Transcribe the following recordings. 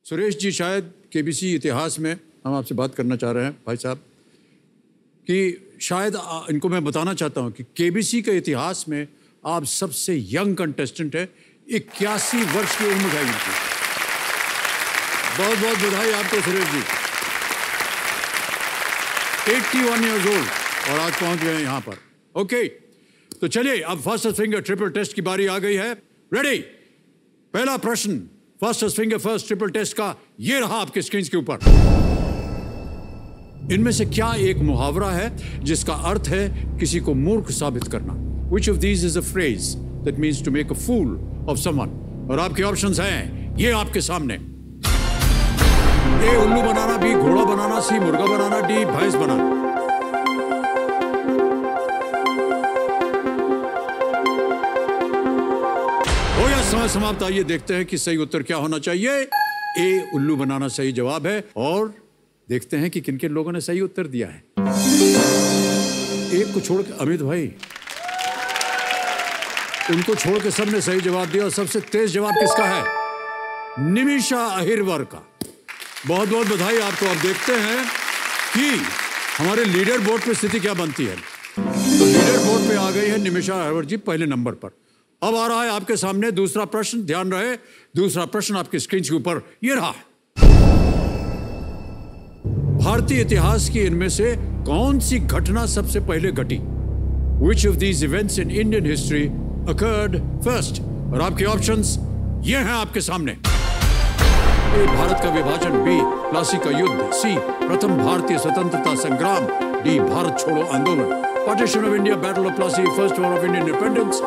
सुरेश जी, शायद केबीसी इतिहास में हम आपसे बात करना चाह रहे हैं भाई साहब कि शायद इनको मैं बताना चाहता हूं कि केबीसी के इतिहास में आप सबसे यंग कंटेस्टेंट है। 81 वर्ष की उम्र है इनकी। बहुत बहुत बधाई आपको सुरेश जी। 81 ईयर्स ओल्ड और आज पहुंच गए हैं यहां पर। ओके, तो चलिए अब फास्टेस्ट फिंगर ट्रिपल टेस्ट की बारी आ गई है। रेडी? पहला प्रश्न fastest finger first triple test का ये रहा आपके स्क्रीन के ऊपर। इनमें से क्या एक मुहावरा है जिसका अर्थ है किसी को मूर्ख साबित करना? Which of these is a phrase that means to make a fool of someone? और आपके ऑप्शंस हैं ये आपके सामने। ए उल्लू बनाना, बी घोड़ा बनाना, सी मुर्गा बनाना, डी भैंस बनाना। हो गया समय समाप्त। आइए देखते हैं कि सही उत्तर क्या होना चाहिए। ए उल्लू बनाना सही जवाब है और देखते हैं कि किन-किन लोगों ने सही उत्तर दिया है। एक को छोड़ के अमित भाई, उनको छोड़ के सबने सही जवाब दिया और सबसे तेज जवाब किसका है? निमिषा अहिरवर का। बहुत बहुत बधाई आपको। अब देखते हैं कि हमारे लीडर बोर्ड पे स्थिति क्या बनती है। तो लीडर बोर्ड पे आ गई है निमिषा अहिरवर जी पहले नंबर पर। अब आ रहा है आपके सामने दूसरा प्रश्न। ध्यान रहे, दूसरा प्रश्न आपकी स्क्रीन के ऊपर ये रहा। भारतीय इतिहास की इनमें से कौन सी घटना सबसे पहले घटी? Which of these events in Indian history occurred first? और आपके ऑप्शंस ये हैं आपके सामने। ए भारत का विभाजन, बी प्लासी का युद्ध, सी प्रथम भारतीय स्वतंत्रता संग्राम, डी भारत छोड़ो आंदोलन, partition of India, battle of Plassey, first war of Indian independence,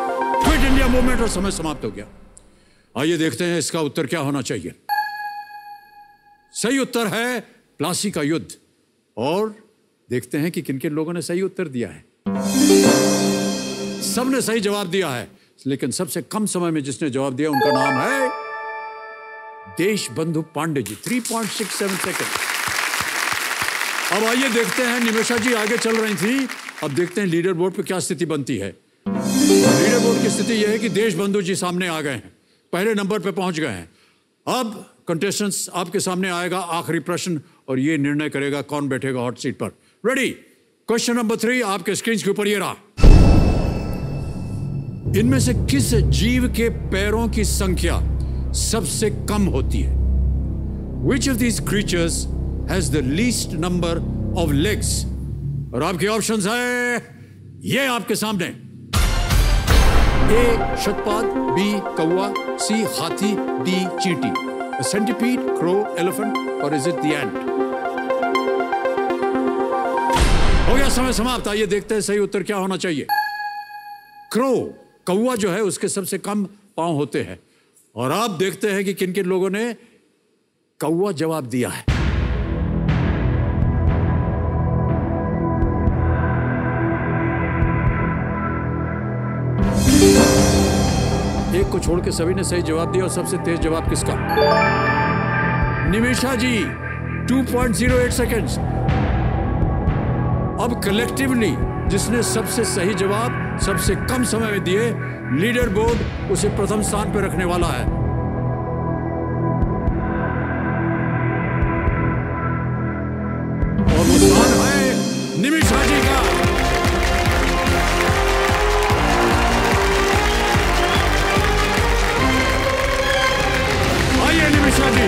quit India movement. और समय समाप्त हो गया। आइए देखते हैं इसका उत्तर क्या होना चाहिए। सही उत्तर है प्लासी का युद्ध। और देखते हैं कि किन-किन लोगों ने सही उत्तर दिया है। सबने सही जवाब दिया है, लेकिन सबसे कम समय में जिसने जवाब दिया उनका नाम है देशबंधु पांडे जी। 3.67 सेकंड। अब आइए देखते हैं, निमिषा जी आगे चल रही थी, अब देखते हैं लीडर बोर्ड पे क्या स्थिति बनती है। लीडर बोर्ड की स्थिति यह है कि देशबंधु जी सामने आ गए हैं, पहले नंबर पे पहुंच गए हैं। अब कंटेस्टेंट्स आपके सामने आएगा आखिरी प्रश्न और ये निर्णय करेगा कौन बैठेगा हॉट सीट पर। रेडी? क्वेश्चन नंबर 3 आपके स्क्रीन के ऊपर ये रहा। इनमें से किस जीव के पैरों की संख्या सबसे कम होती है? Which of these creatures has the least number of legs? और आपके ऑप्शंस हैं ये आपके सामने। ए शतपाद, बी कौवा, सी हाथी, डी चींटी। A centipede, crow, elephant, or is it the ant? हो गया समय समाप्त। आइए देखते हैं सही उत्तर क्या होना चाहिए। क्रो, कौवा जो है उसके सबसे कम पांव होते हैं। और आप देखते हैं कि किन-किन लोगों ने कौवा जवाब दिया है। एक को छोड़ के सभी ने सही जवाब दिया और सबसे तेज जवाब किसका? निमिषा जी। 2.08 सेकेंड्स। अब कलेक्टिवली जिसने सबसे सही जवाब सबसे कम समय में दिए, लीडर बोर्ड उसे प्रथम स्थान पर रखने वाला है। और वो स्थान है निमिषा जी का। आइए निमिषा जी,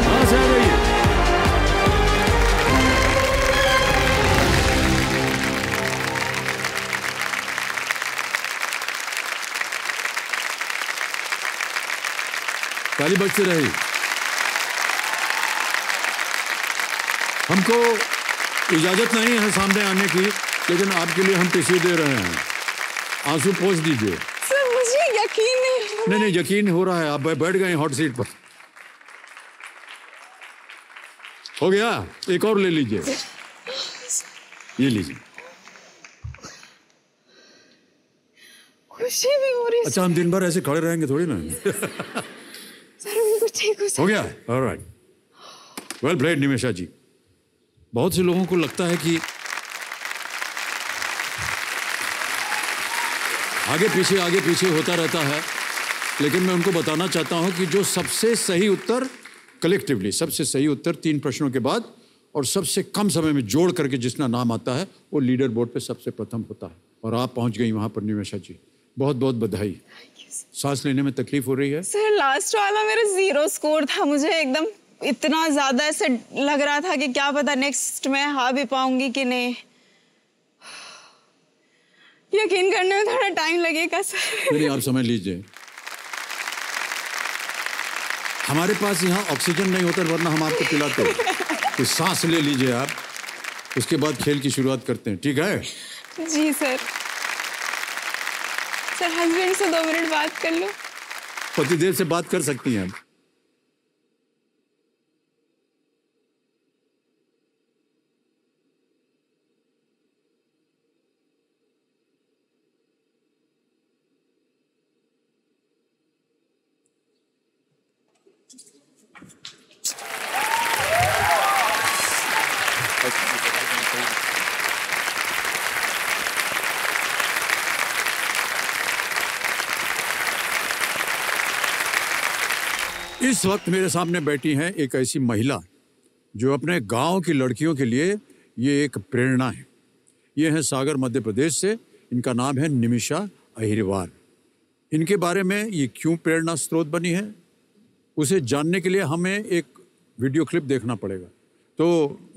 कहां से आ गई? ताली बजती रही। हमको इजाजत नहीं है सामने आने की, लेकिन आपके लिए हम टिश्यू दे रहे हैं, आंसू पोंछ दीजिए। सर मुझे यकीन नहीं। नहीं यकीन हो रहा है, आप बैठ गए हॉट सीट पर। हो गया? एक और ले लीजिए, ये लीजिए। खुशी भी हो रही। अच्छा, हम दिन भर ऐसे खड़े रहेंगे थोड़ी ना। सर बिल्कुल ठीक हो गया? ऑलराइट, वेल प्लेड निमिषा जी। बहुत से लोगों को लगता है कि आगे पीछे होता रहता है, लेकिन मैं उनको बताना चाहता हूं कि जो सबसे सही उत्तर कलेक्टिवली, सबसे सही उत्तर 3 प्रश्नों के बाद और सबसे कम समय में जोड़ करके जिसका नाम आता है वो लीडर बोर्ड पे सबसे प्रथम होता है। और आप पहुंच गई वहां पर निमेशा जी, बहुत बहुत बधाई। सांस लेने में तकलीफ हो रही है? सर लास्ट वाला मेरा 0 स्कोर था, मुझे एकदम इतना ज्यादा ऐसे लग रहा था कि क्या पता नेक्स्ट मैं हार भी पाऊंगी कि नहीं। यकीन करने में थोड़ा टाइम लगेगा सर। नहीं, आप समझ लीजिए, हमारे पास यहाँ ऑक्सीजन नहीं होता वरना हम आपको पिलाते। तो सांस ले लीजिए आप, उसके बाद खेल की शुरुआत करते हैं, ठीक है? जी सर। सर हस्बैंड से 2 मिनट बात कर लो। पतिदेव से बात कर सकती हैं। इस वक्त मेरे सामने बैठी हैं एक ऐसी महिला जो अपने गांव की लड़कियों के लिए ये एक प्रेरणा है। ये है सागर मध्य प्रदेश से, इनका नाम है निमिषा अहिरवार। इनके बारे में ये क्यों प्रेरणा स्रोत बनी है उसे जानने के लिए हमें एक वीडियो क्लिप देखना पड़ेगा। तो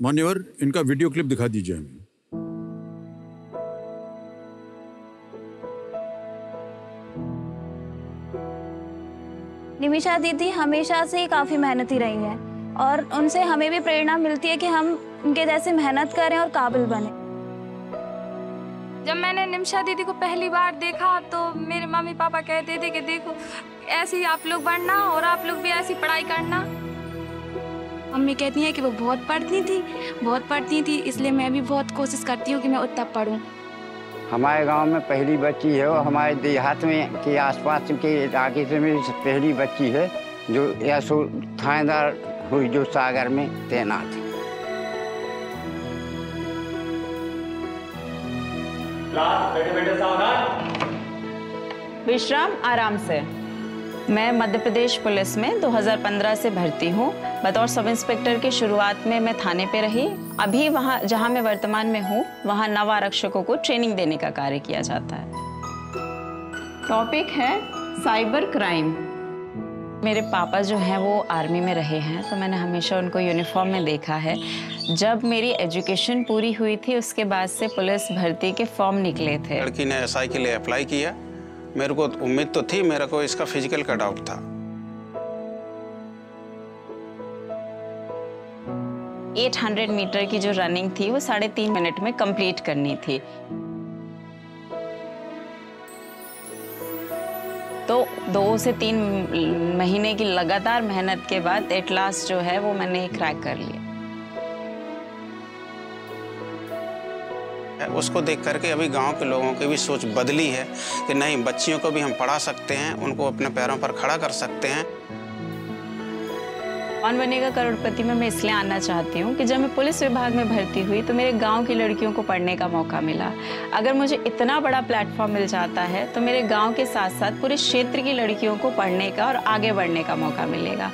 मान्यवर, इनका वीडियो क्लिप दिखा दीजिए हमें। निमिषा दीदी हमेशा से काफ़ी मेहनती रही हैं और उनसे हमें भी प्रेरणा मिलती है कि हम उनके जैसे मेहनत करें और काबिल बने। जब मैंने निमिषा दीदी को पहली बार देखा तो मेरे मम्मी पापा कहते थे कि देखो ऐसे ही आप लोग बढ़ना और आप लोग भी ऐसी पढ़ाई करना। मम्मी कहती हैं कि वो बहुत पढ़ती थी, इसलिए मैं भी बहुत कोशिश करती हूँ कि मैं उतना पढूं। हमारे गांव में पहली बच्ची है और हमारे देहात में के आसपास के इलाके से मेरी पहली बच्ची है जो एसओ थानेदार हुई जो सागर में तैनात है। बेटे सावधान। विश्राम, आराम से। मैं मध्य प्रदेश पुलिस में 2015 से भर्ती हूँ। बतौर सब इंस्पेक्टर की शुरुआत में मैं थाने पे रही। अभी वहाँ जहाँ मैं वर्तमान में हूँ वहाँ नव आरक्षकों को ट्रेनिंग देने का कार्य किया जाता है। टॉपिक है साइबर क्राइम। मेरे पापा जो हैं वो आर्मी में रहे हैं तो मैंने हमेशा उनको यूनिफॉर्म में देखा है। जब मेरी एजुकेशन पूरी हुई थी उसके बाद से पुलिस भर्ती के फॉर्म निकले थे। लड़की ने एसआई के लिए अप्लाई किया। मेरे को उम्मीद तो थी, मेरे को इसका फिजिकल का डाउट था। 800 मीटर की जो रनिंग थी वो 3.5 मिनट में कंप्लीट करनी थी। तो 2 से 3 महीने की लगातार मेहनत के बाद एट लास्ट जो है वो मैंने क्रैक कर लिया। उसको देख करके अभी गांव के लोगों की भी सोच बदली है कि नहीं, बच्चियों को भी हम पढ़ा सकते हैं, उनको अपने पैरों पर खड़ा कर सकते हैं। कौन बनेगा करोड़पति में मैं इसलिए आना चाहती हूँ कि जब मैं पुलिस विभाग में भर्ती हुई तो मेरे गांव की लड़कियों को पढ़ने का मौका मिला। अगर मुझे इतना बड़ा प्लेटफॉर्म मिल जाता है तो मेरे गांव के साथ साथ पूरे क्षेत्र की लड़कियों को पढ़ने का और आगे बढ़ने का मौका मिलेगा।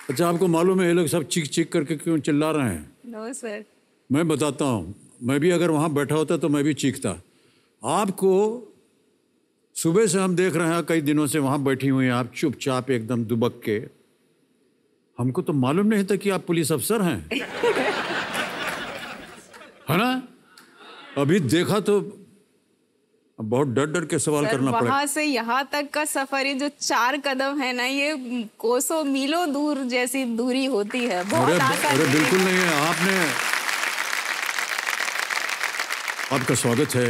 अच्छा, आपको मालूम है ये लोग सब चीख चीख करके क्यों चिल्ला रहे हैं? No sir. मैं बताता हूँ, मैं भी अगर वहाँ बैठा होता तो मैं भी चीखता। आपको सुबह से हम देख रहे हैं, कई दिनों से वहाँ बैठी हुई हैं आप चुपचाप एकदम दुबक के। हमको तो मालूम नहीं था कि आप पुलिस अफसर हैं। है ना? अभी देखा तो बहुत डर डर के सवाल करना पड़ेगा। वहाँ से यहाँ तक का सफर, ये जो 4 कदम है ना, ये कोसों मीलों दूर जैसी दूरी होती है। बहुत आसान अरे बिल्कुल नहीं है। आपका स्वागत है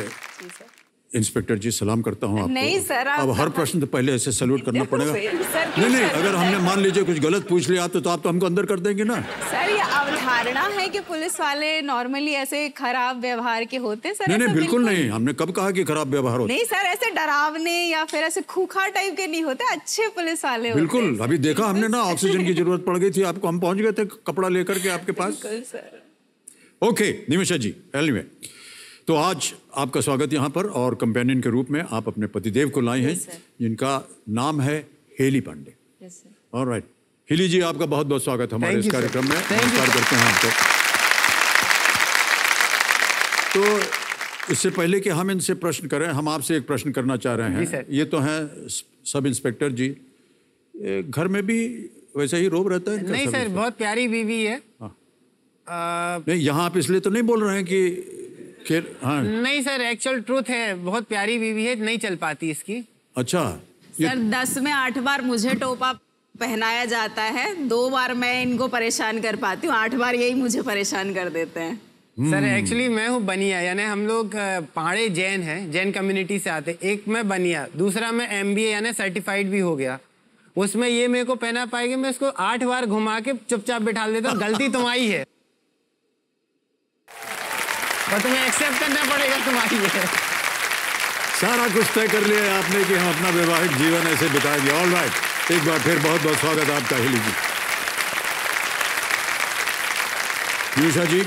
इंस्पेक्टर जी, सलाम करता हूँ आपको। नहीं सर, अब हर प्रश्न तो पहले ऐसे सैल्यूट करना पड़ेगा। नहीं, अगर हमने मान लीजिए कुछ गलत पूछ लिया तो आप तो हमको अंदर कर देंगे ना। सर ये अवधारणा धारणा है कि पुलिस वाले नॉर्मली ऐसे खराब व्यवहार के होते हैं सर? नहीं नहीं बिल्कुल नहीं, हमने कब कहा कि खराब व्यवहार होता? नहीं सर, ऐसे डरावने या फिर ऐसे खूंखार टाइप के नहीं होते, अच्छे पुलिस वाले होते हैं। बिल्कुल, अभी देखा हमने ना, ऑक्सीजन की जरूरत पड़ गई थी आपको, हम पहुंच गए थे कपड़ा लेकर के आपके पास। ओके निमिषा जी, एनीवे, तो आज आपका स्वागत यहाँ पर, और कंपेनियन के रूप में आप अपने पतिदेव को लाए हैं जिनका नाम है हेली पांडे। ऑलराइट, हिली जी आपका बहुत बहुत स्वागत हमारे इस कार्यक्रम में, नमस्कार करते हैं आपको। तो इससे पहले कि हम इनसे प्रश्न करें, हम आपसे एक प्रश्न करना चाह रहे हैं। ये तो हैं सब इंस्पेक्टर जी, घर में भी वैसे ही रोब रहता है? नहीं सर, बहुत प्यारी बीवी है। नहीं, यहाँ आप इसलिए तो नहीं बोल रहे हैं कि हाँ? नहीं सर, एक्चुअल ट्रूथ है, बहुत प्यारी बीवी है, नहीं चल पाती इसकी। अच्छा सर, 10 में 8 बार मुझे टोपा पहनाया जाता है, 2 बार मैं इनको परेशान कर पाती हूँ, 8 बार यही मुझे परेशान कर देते हैं। सर एक्चुअली मैं हूँ बनिया, यानी हम लोग पहाड़े जैन हैं, जैन कम्युनिटी से आते। एक मैं बनिया, दूसरा मैं MBA यानी सर्टिफाइड भी हो गया। उसमें ये मेरे को पहना पाएगी, मैं इसको 8 बार घुमा के चुपचाप बिठा देता हूँ। गलती तुम्हारी है और तुम्हें एक्सेप्ट करना पड़ेगा, तुम्हारी है। सारा कुछ तय कर लिया आपने कि हम अपना वैवाहिक जीवन ऐसे बिताएंगे। ऑलराइट, एक बार फिर बहुत बहुत स्वागत आपका हिली जी। निमिषा जी,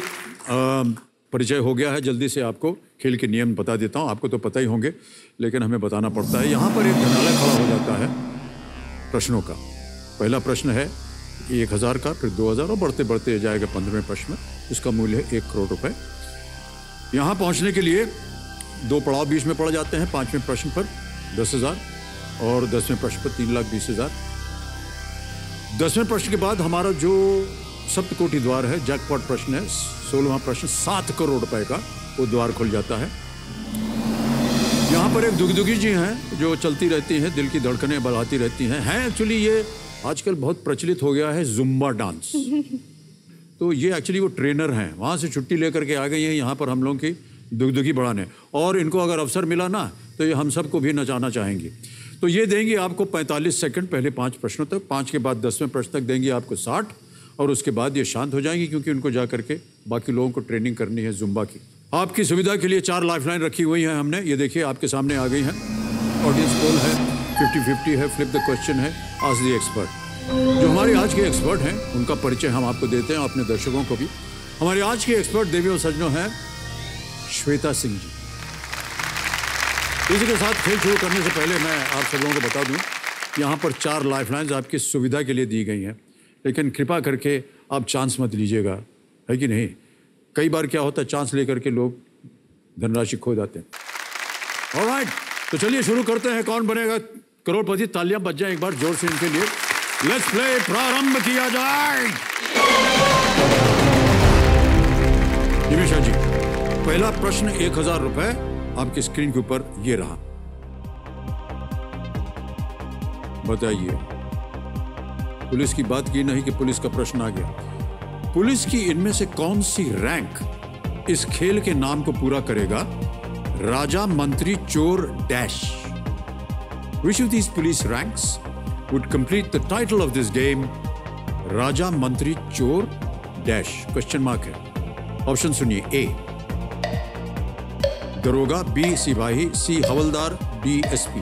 परिचय हो गया है, जल्दी से आपको खेल के नियम बता देता हूँ। आपको तो पता ही होंगे, लेकिन हमें बताना पड़ता है। यहाँ पर एक धनालय खड़ा हो जाता है प्रश्नों का। पहला प्रश्न है 1000 का, फिर 2000 और बढ़ते बढ़ते जाएगा 15वें प्रश्न में। इसका मूल्य है 1 करोड़ रुपए। यहाँ पहुँचने के लिए 2 पड़ाव बीच में पड़ जाते हैं। 5वें प्रश्न पर 10,000 और 10वें प्रश्न पर 3,20,000। 10वें प्रश्न के बाद हमारा जो सप्तकोटि द्वार है, जैकपॉट प्रश्न है, 16वां प्रश्न 7 करोड़ रुपए का, वो द्वार खुल जाता है। यहाँ पर एक दुगदुगी जी हैं जो चलती रहती हैं, दिल की धड़कनें बढ़ाती रहती हैं। एक्चुअली ये आजकल बहुत प्रचलित हो गया है जुम्बा डांस। तो ये एक्चुअली वो ट्रेनर हैं, वहाँ से छुट्टी लेकर के आ गई हैं यहाँ पर हम लोगों की दुगदुगी बढ़ाने। और इनको अगर अवसर मिला ना, तो ये हम सबको भी नचाना चाहेंगी। तो ये देंगी आपको 45 सेकंड, पहले 5 प्रश्नों तक, 5 के बाद 10वें प्रश्न तक देंगी आपको 60, और उसके बाद ये शांत हो जाएंगी, क्योंकि उनको जा करके बाकी लोगों को ट्रेनिंग करनी है जुम्बा की। आपकी सुविधा के लिए 4 लाइफलाइन रखी हुई हैं हमने, ये देखिए आपके सामने आ गई हैं। ऑडियंस पोल है, 50-50 है, फ्लिप द क्वेश्चन है, आस्क द एक्सपर्ट। जो हमारे आज के एक्सपर्ट हैं उनका परिचय हम आपको देते हैं, अपने दर्शकों को भी। हमारे आज के एक्सपर्ट देवियों सज्जनों हैं श्वेता सिंह जी। इसी के साथ खेल शुरू करने से पहले मैं आप सब लोगों को बता दूं, यहाँ पर 4 लाइफलाइंस आपकी सुविधा के लिए दी गई हैं, लेकिन कृपा करके आप चांस मत लीजिएगा, है कि नहीं? कई बार क्या होता है, चांस लेकर के लोग धनराशि खो जाते हैं। ऑलराइट, तो चलिए शुरू करते हैं। कौन बनेगा करोड़पति? तालियां बज जाए एक बार जोर से इनके लिए। लेट्स प्ले, प्रारंभ किया जाए। निमिषा जी, पहला प्रश्न 1000 रुपए आपकी स्क्रीन के ऊपर ये रहा। बताइए, पुलिस की बात की नहीं कि पुलिस का प्रश्न आ गया। पुलिस की इनमें से कौन सी रैंक इस खेल के नाम को पूरा करेगा? राजा, मंत्री, चोर, dash. Which of these police ranks would complete the title of this game? राजा, मंत्री, चोर, डैश। क्वेश्चन मार्क है। ऑप्शन सुनिए। ए दरोगा, बी सिपाही, सी हवलदार, D SP.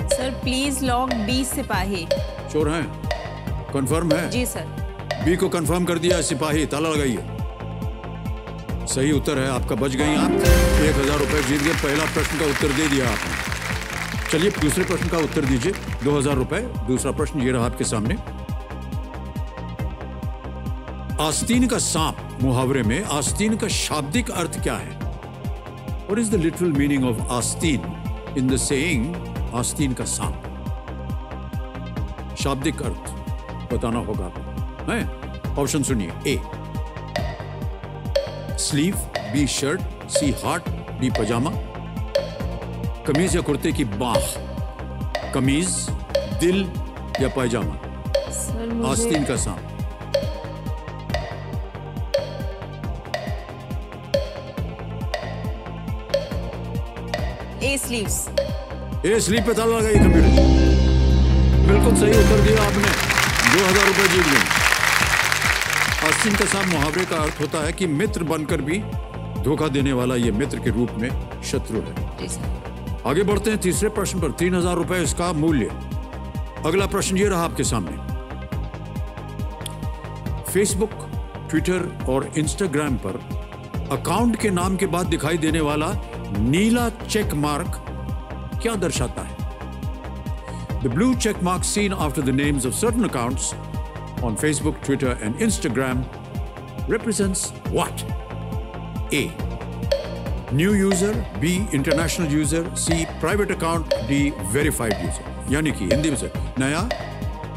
Sir please lock D सिपाही। चोर हैं? कंफर्म है? जी सर। बी को कंफर्म कर दिया, सिपाही। ताला लगाइए। सही उत्तर है आपका, बच गई आप। 1000 रुपए जीत गए। पहला प्रश्न का उत्तर दे दिया आपने। चलिए दूसरे प्रश्न का उत्तर दीजिए। 2000 रुपए। दूसरा प्रश्न ये रहा आपके सामने। आस्तीन का सांप मुहावरे में आस्तीन का शाब्दिक अर्थ क्या है? What is the literal meaning of आस्तीन in the saying आस्तीन का सांप? शाब्दिक अर्थ बताना होगा आपको, है? ऑप्शन सुनिए। ए स्लीव, बी शर्ट, सी हार्ट, डी पजामा। कमीज या कुर्ते की बाह, कमीज, दिल या पैजामा? आस्तीन का सांप। ए स्लीव्स। ए स्लीव पे ताला लगाइए कंप्यूटर। बिल्कुल सही उत्तर दिया आपने। 2000 रुपए जीत गए। आस्तीन का साथ मुहावरे का अर्थ होता है कि मित्र बनकर भी धोखा देने वाला ये मित्र के रूप में शत्रु है। जी सर। आगे बढ़ते हैं तीसरे प्रश्न पर। 3000 रुपए इसका मूल्य। अगला प्रश्न ये रहा आपके सामने। फेसबुक, ट्विटर और इंस्टाग्राम पर अकाउंट के नाम के बाद दिखाई देने वाला नीला चेक मार्क क्या दर्शाता है? The blue check mark seen after the names of certain accounts on Facebook, Twitter and Instagram represents what? A. New user, B. International user, C. Private account, D. Verified user. यानी कि हिंदी में से नया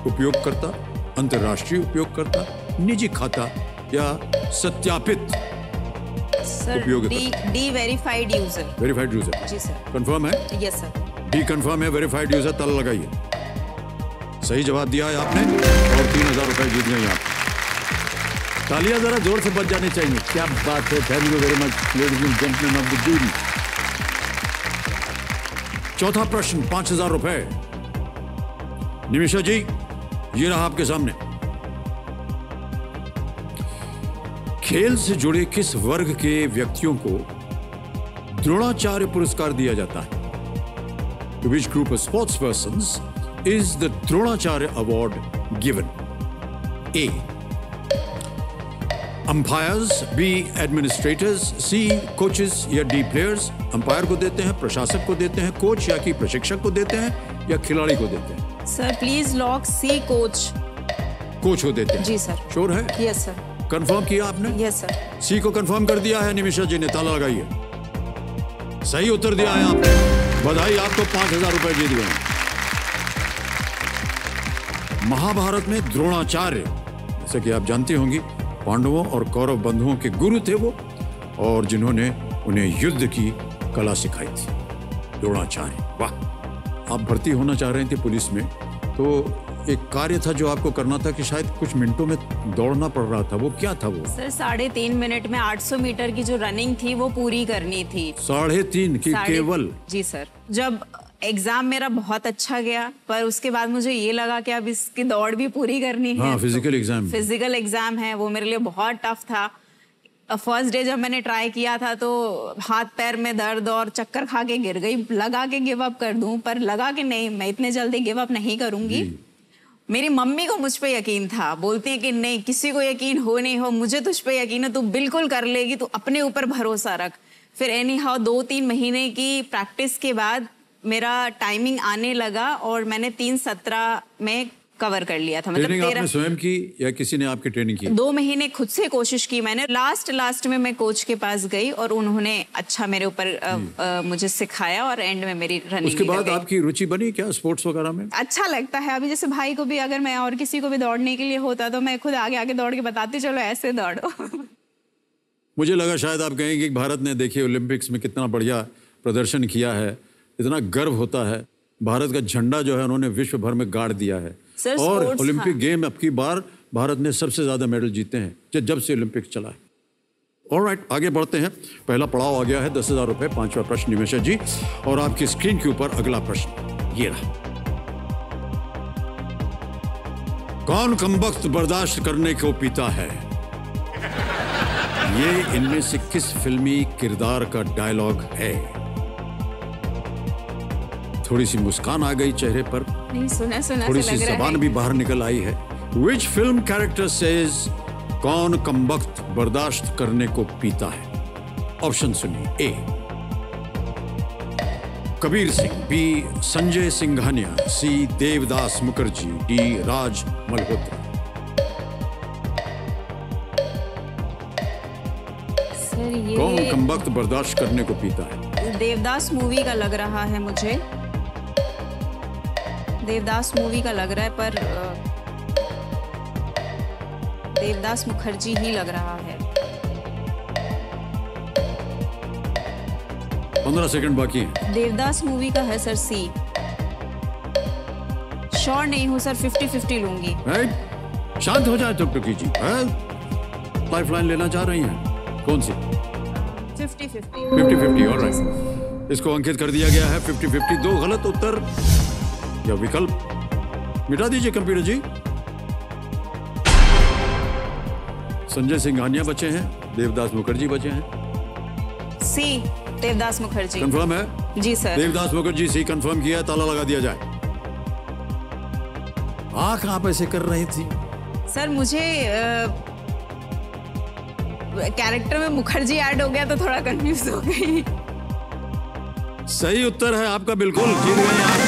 उपयोगकर्ता, अंतर्राष्ट्रीय उपयोगकर्ता, निजी खाता या सत्यापित उपयोगकर्ता। D verified user. Verified user. जी सर। कंफर्म है? Yes sir. डी कंफर्म है, वेरीफाइड यूजर। ताला लगाइए। सही जवाब दिया है आपने और 3000 रुपए जीत गए आप। तालियां जरा जोर से बज जानी चाहिए। क्या बात है। Thank you very much ladies and gentleman of the jury. चौथा प्रश्न 5000 रुपए। निमिषा जी, ये रहा आपके सामने। खेल से जुड़े किस वर्ग के व्यक्तियों को द्रोणाचार्य पुरस्कार दिया जाता है? To which group of sports persons is the Dronacharya Award given? A. Umpires, B. Administrators, C. Coaches या D. Players. अंपायर को देते हैं, प्रशासक को देते हैं, कोच या कि प्रशिक्षक को देते हैं या खिलाड़ी को देते हैं? Sir please lock C, coach. Coach को देते हैं। जी सर। श्योर है? Yes sir. कंफर्म किया आपने? Yes sir. सी को कंफर्म कर दिया है निमिषा जी ने। ताला लगाइए। सही उत्तर दिया है आपने। बधाई, आपको 5000 रुपए जीत गए। महाभारत में द्रोणाचार्य, जैसे कि आप जानती होंगी, पांडवों और कौरव बंधुओं के गुरु थे वो, और जिन्होंने उन्हें युद्ध की कला सिखाई थी। द्रोणाचार्य। वाह। आप भर्ती होना चाह रहे थे पुलिस में, तो एक कार्य था जो आपको करना था कि शायद कुछ मिनटों में दौड़ना पड़ रहा था। वो क्या था वो? सर 3.5 मिनट में 800 मीटर की जो रनिंग थी वो पूरी करनी थी। 3.5 की केवल? जी सर। जब एग्जाम मेरा बहुत अच्छा गया, पर उसके बाद मुझे ये लगा कि अब इसकी दौड़ भी पूरी करनी है। हाँ, फिजिकल एग्जाम। फिजिकल एग्जाम है, वो मेरे लिए बहुत टफ था। फर्स्ट डे जब मैंने ट्राई किया था तो हाथ पैर में दर्द और चक्कर खा के गिर गई। लगा के गिव अप कर दूं, पर लगा के नहीं, मैं इतने जल्दी गिव अप नहीं करूंगी। मेरी मम्मी को मुझ पे यकीन था। बोलती है कि नहीं, किसी को यकीन हो नहीं हो, मुझे तुझ पे यकीन है, तू बिल्कुल कर लेगी, तू अपने ऊपर भरोसा रख। फिर एनी हाउ 2-3 महीने की प्रैक्टिस के बाद मेरा टाइमिंग आने लगा और मैंने 3:17 में कवर कर लिया था। मतलब ट्रेनिंग आपने स्वयं की या किसी ने आपकी ट्रेनिंग की? 2 महीने खुद से कोशिश की मैंने। लास्ट में मैं कोच के पास गई और उन्होंने अच्छा मेरे ऊपर मुझे सिखाया और एंड में मेरी रनिंग। उसके बाद आपकी रुचि बनी क्या स्पोर्ट्स वगैरह में? अच्छा लगता है। अभी जैसे भाई को भी अगर मैं और किसी को भी दौड़ने के लिए होता तो मैं खुद आगे दौड़ के बताती, चलो ऐसे दौड़ो। मुझे लगा शायद आप कहेंगे कि भारत ने देखिए ओलंपिक्स में कितना बढ़िया प्रदर्शन किया है, इतना गर्व होता है। भारत का झंडा जो है उन्होंने विश्व भर में गाड़ दिया है। और ओलंपिक गेम अब की बार भारत ने सबसे ज्यादा मेडल जीते हैं जब से ओलंपिक चला है। ऑलराइट, आगे बढ़ते हैं। पहला पड़ाव आ गया है 10,000 रुपए। 5वां प्रश्न निमेशा जी, और आपकी स्क्रीन के ऊपर अगला प्रश्न ये रहा। कौन कमबख्त बर्दाश्त करने को पीता है? ये इनमें से किस फिल्मी किरदार का डायलॉग है? थोड़ी सी मुस्कान आ गई चेहरे पर, नहीं सुना थोड़ी सी जबान भी बाहर निकल आई है। Which film character says कौन कमबख्त बर्दाश्त करने को पीता है? ऑप्शन सुनिए। ए कबीर सिंह, बी संजय सिंघानिया, सी देवदास मुखर्जी, डी राज मल्होत्रा। कौन कमबख्त बर्दाश्त करने को पीता है? देवदास मूवी का लग रहा है मुझे। देवदास मूवी का लग रहा है, पर देवदास मुखर्जी ही लग रहा है। 15 सेकंड बाकी है। देवदास मूवी का है सर। सी श्योर नहीं हूँ सर, 50-50 लूंगी। शांत हो जाए टुकटुकी जी। लाइफलाइन लेना चाह रही हैं? कौन सी? 50-50। ऑलराइट, इसको अंकित कर दिया गया है 50-50। 2 गलत उत्तर या विकल्प मिटा दीजिए कंप्यूटर जी। संजय सिंघानिया बचे हैं, देवदास मुखर्जी बचे हैं। सी, देवदास मुखर्जी। कंफर्म है? जी सर। देवदास मुखर्जी सी कंफर्म किया, ताला लगा दिया जाए। आंख आप ऐसे कर रही थी? सर मुझे कैरेक्टर में मुखर्जी ऐड हो गया तो थोड़ा कंफ्यूज हो गई। सही उत्तर है आपका, बिल्कुल जीत गए आप।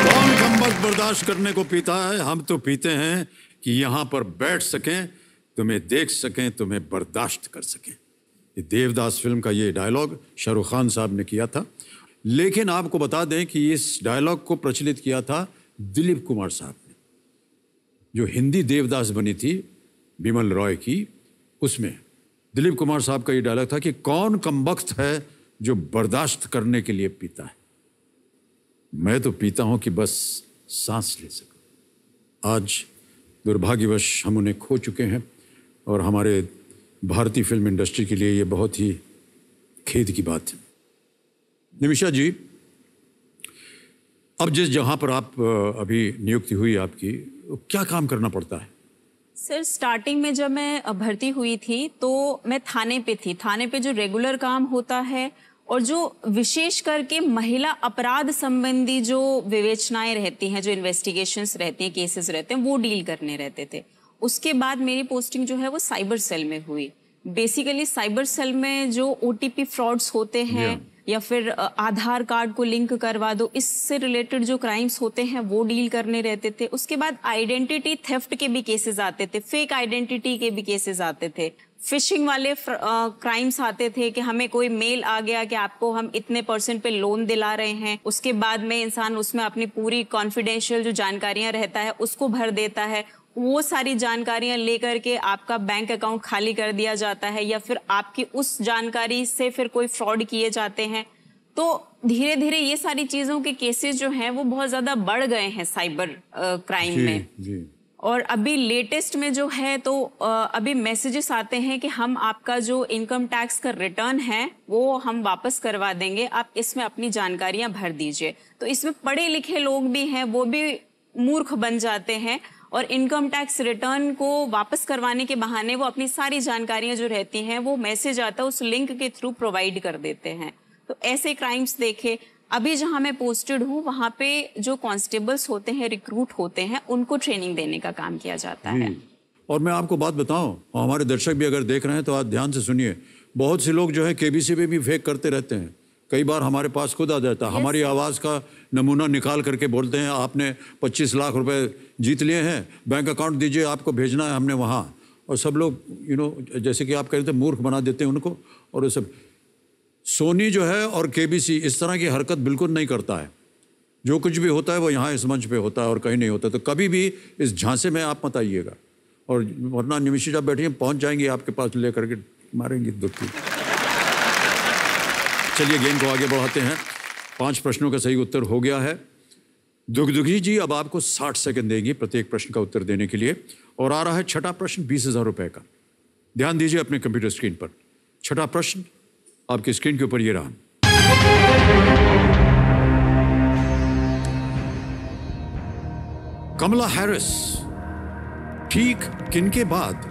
कौन कमबख्त बर्दाश्त करने को पीता है? हम तो पीते हैं कि यहां पर बैठ सकें, तुम्हें देख सकें, तुम्हें बर्दाश्त कर सकें। ये देवदास फिल्म का ये डायलॉग शाहरुख खान साहब ने किया था, लेकिन आपको बता दें कि इस डायलॉग को प्रचलित किया था दिलीप कुमार साहब ने, जो हिंदी देवदास बनी थी बिमल रॉय की, उसमें दिलीप कुमार साहब का ये डायलॉग था कि कौन कमबख्त है जो बर्दाश्त करने के लिए पीता है। मैं तो पीता हूं कि बस सांस ले सकूं। आज दुर्भाग्यवश हम उन्हें खो चुके हैं और हमारे भारतीय फिल्म इंडस्ट्री के लिए ये बहुत ही खेद की बात है। निमिषा जी, अब जिस जहां पर आप अभी नियुक्ति हुई आपकी, क्या काम करना पड़ता है? सर स्टार्टिंग में जब मैं भर्ती हुई थी तो मैं थाने पे थी। थाने पे जो रेगुलर काम होता है और जो विशेष करके महिला अपराध संबंधी जो विवेचनाएं रहती हैं, जो इन्वेस्टिगेशंस रहती हैं, केसेस रहते हैं, वो डील करने रहते थे। उसके बाद मेरी पोस्टिंग जो है वो साइबर सेल में हुई। बेसिकली साइबर सेल में जो OTP फ्रॉड्स होते हैं या फिर आधार कार्ड को लिंक करवा दो, इससे रिलेटेड जो क्राइम्स होते हैं वो डील करने रहते थे। उसके बाद आइडेंटिटी थेफ्ट के भी केसेस आते थे, फेक आइडेंटिटी के भी केसेस आते थे, फिशिंग वाले क्राइम्स आते थे कि हमें कोई मेल आ गया कि आपको हम इतने % पे लोन दिला रहे हैं। उसके बाद में इंसान उसमें अपनी पूरी कॉन्फिडेंशियल जो जानकारियां रहता है उसको भर देता है, वो सारी जानकारियां लेकर के आपका बैंक अकाउंट खाली कर दिया जाता है या फिर आपकी उस जानकारी से फिर कोई फ्रॉड किए जाते हैं। तो धीरे धीरे ये सारी चीजों के केसेस जो हैं वो बहुत ज्यादा बढ़ गए हैं साइबर क्राइम में। जी। और अभी लेटेस्ट में जो है तो अभी मैसेजेस आते हैं कि हम आपका जो इनकम टैक्स का रिटर्न है वो हम वापस करवा देंगे, आप इसमें अपनी जानकारियां भर दीजिए। तो इसमें पढ़े लिखे लोग भी हैं, वो भी मूर्ख बन जाते हैं और इनकम टैक्स रिटर्न को वापस करवाने के बहाने वो अपनी सारी जानकारियां जो रहती हैं वो मैसेज आता है उस लिंक के थ्रू प्रोवाइड कर देते हैं। तो ऐसे क्राइम्स देखे। अभी जहां मैं पोस्टेड हूं वहां पे जो कांस्टेबल्स होते हैं, रिक्रूट होते हैं, उनको ट्रेनिंग देने का काम किया जाता है। और मैं आपको बात बताऊं, हमारे दर्शक भी अगर देख रहे हैं तो आप ध्यान से सुनिए, बहुत से लोग जो है KBC पे भी फेक करते रहते हैं। कई बार हमारे पास खुद आ जाता है, हमारी आवाज़ का नमूना निकाल करके बोलते हैं आपने 25 लाख रुपए जीत लिए हैं, बैंक अकाउंट दीजिए, आपको भेजना है हमने वहाँ। और सब लोग जैसे कि आप कह रहे थे, मूर्ख बना देते हैं उनको। और वो सब सोनी जो है और KBC इस तरह की हरकत बिल्कुल नहीं करता है। जो कुछ भी होता है वो यहाँ इस मंच पे होता है और कहीं नहीं होता। तो कभी भी इस झांसे में आप मत आइएगा, और वरना निमिषा जब बैठिए पहुँच जाएंगी आपके पास, ले करके मारेंगी दुखी। चलिए गेम को आगे बढ़ाते हैं। 5 प्रश्नों का सही उत्तर हो गया है। दुगदुगी जी अब आपको 60 सेकंड देंगी प्रत्येक प्रश्न का उत्तर देने के लिए। और आ रहा है छठा प्रश्न 20,000 रुपए का। ध्यान दीजिए अपने कंप्यूटर स्क्रीन पर। छठा प्रश्न आपकी स्क्रीन के ऊपर ये रहा। कमला हैरिस ठीक किनके बाद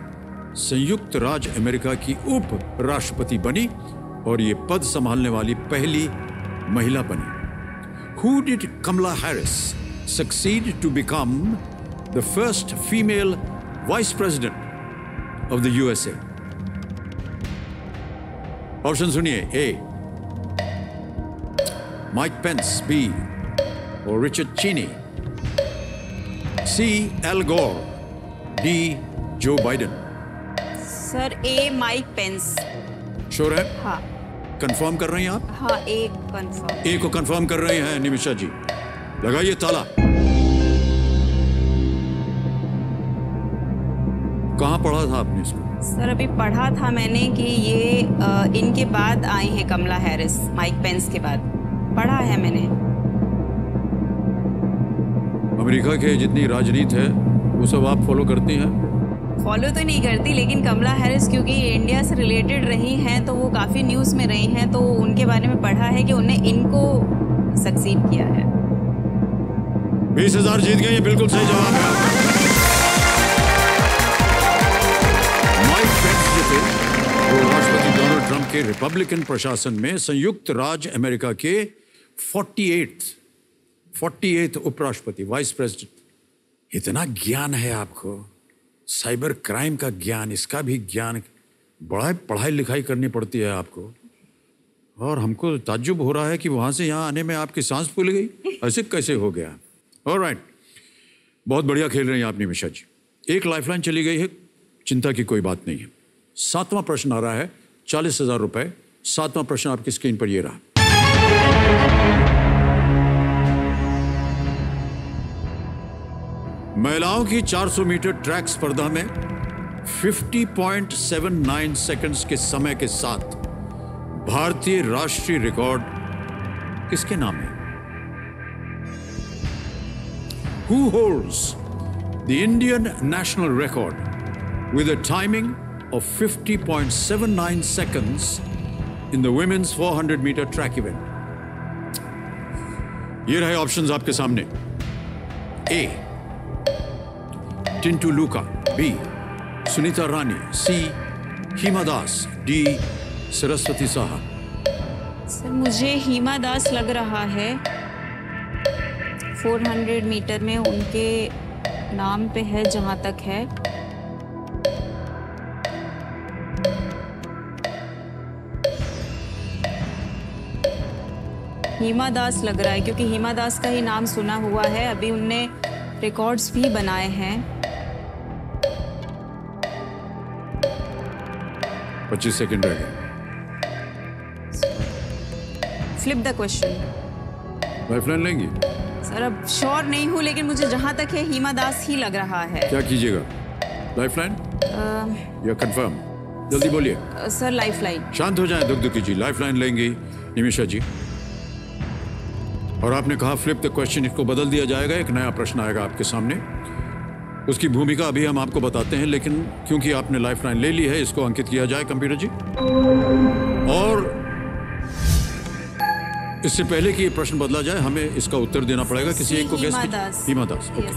संयुक्त राज्य अमेरिका की उप राष्ट्रपति बनी और ये पद संभालने वाली पहली महिला बनी? Who did Kamala Harris succeed to become the first female vice president of the USA? Option सुनिए। A. Mike Pence, B. और Richard Cheney, C. Al Gore, D. Joe Biden। Sir A. Mike Pence. Sure है? हाँ। Confirm कर रही हैं आप? हाँ, A confirm. A को कंफर्म कर रही हैं निमिषा जी। लगाइए ताला। कहाँ पढ़ा था आपने इसको? सर अभी पढ़ा था मैंने कि ये इनके बाद आई है कमला हैरिस, माइक पेंस के बाद पढ़ा है मैंने। अमेरिका के जितनी राजनीति है वो सब आप फॉलो करती हैं? फॉलो तो नहीं करती, लेकिन कमला हैरिस क्योंकि इंडिया से रिलेटेड रही हैं तो वो काफ़ी न्यूज़ में रही हैं, तो उनके बारे में पढ़ा है कि उन्हें इनको सक्सीड किया है। 20,000 जीत गए, ये बिल्कुल सही जवाब है आपका। माइक पेंस जो थे वो राष्ट्रपति डोनाल्ड ट्रंप के रिपब्लिकन प्रशासन में संयुक्त राज्य अमेरिका के 48th उपराष्ट्रपति, वाइस प्रेसिडेंट। इतना ज्ञान है आपको, साइबर क्राइम का ज्ञान, इसका भी ज्ञान, बड़ा पढ़ाई लिखाई करनी पड़ती है आपको। और हमको ताज्जुब हो रहा है कि वहां से यहाँ आने में आपकी सांस फूल गई, ऐसे कैसे हो गया? ऑलराइट, बहुत बढ़िया खेल रही हैं आप निमिषा जी। एक लाइफलाइन चली गई है, चिंता की कोई बात नहीं है। 7वां प्रश्न आ रहा है, 40,000 रुपए। 7वां प्रश्न आपकी स्क्रीन पर ये रहा। महिलाओं की 400 मीटर ट्रैक स्पर्धा में 50.79 सेकंड्स के समय के साथ भारतीय राष्ट्रीय रिकॉर्ड किसके नाम है? Who holds the Indian national record with a timing of 50.79 seconds in the women's 400 meter track event? ये रहे ऑप्शंस आपके सामने। A. टिंटू Luka, B. Sunita Rani, C. Hima Das, D. Saraswati Saha. Sir मुझे हिमा दास लग रहा है, 400 मीटर में उनके नाम पे है जहां तक है। हिमा दास लग रहा है क्योंकि हिमा दास का ही नाम सुना हुआ है, अभी उनने रिकॉर्ड्स भी बनाए हैं। 25 सेकंड रह गए। Flip the question. लाइफलाइन लेंगी? सर अब श्योर नहीं हूँ, लेकिन मुझे जहां तक है हिमा दास ही लग रहा है। क्या कीजिएगा, लाइफलाइन या कंफर्म? जल्दी बोलिए। Sir lifeline. शांत हो जाएं दुखदुखी जी, लाइफलाइन लेंगी निमिषा जी। और आपने कहा फ्लिप द क्वेश्चन, इसको बदल दिया जाएगा, एक नया प्रश्न आएगा आपके सामने। उसकी भूमिका अभी हम आपको बताते हैं, लेकिन क्योंकि आपने लाइफलाइन ले ली है, इसको अंकित किया जाए कंप्यूटर जी। और इससे पहले कि ये प्रश्न बदला जाए, हमें इसका उत्तर देना पड़ेगा। किसी एक को गेस कीजिए। हिमा दास, ओके।